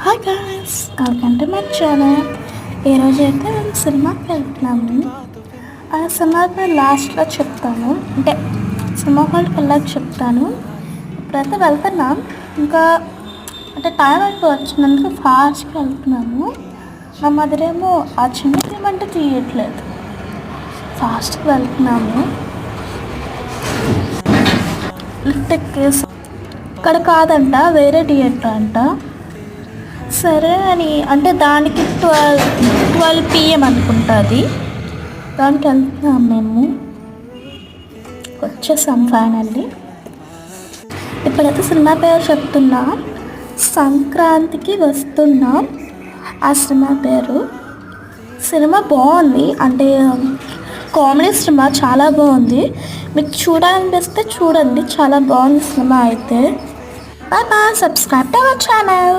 Hi guys, welcome to my channel. ఈరోజు అయితే మేము సినిమాకి వెళ్తున్నాము. ఆ సినిమా లాస్ట్లో చెప్తాను, అంటే సినిమా హాల్కి వెళ్ళాక చెప్తాను. ఇప్పుడైతే వెళ్తున్నాం. ఇంకా అంటే టైం అయిపో వచ్చినందుకు ఫాస్ట్గా వెళ్తున్నాము. మా మదరేమో ఆ చిన్న తీయమంటే తీయట్లేదు, ఫాస్ట్గా వెళ్తున్నాము. లిఫ్ట్ ఎక్కేసి ఇక్కడ కాదంట, వేరే థియేటర్ అంట. సరే అని అంటే దానికి 12 PM అనుకుంటుంది. దానికి వెళ్తున్నాం. మేము వచ్చేసాం ఫైనల్లీ. ఇప్పుడైతే సినిమా పేరు చెప్తున్నా, సంక్రాంతికి వస్తున్నాం. ఆ సినిమా పేరు. సినిమా బాగుంది, అంటే కామెడీ సినిమా చాలా బాగుంది. మీకు చూడాలనిపిస్తే చూడండి, చాలా బాగుంది సినిమా అయితే. Bye bye, subscribe to our channel.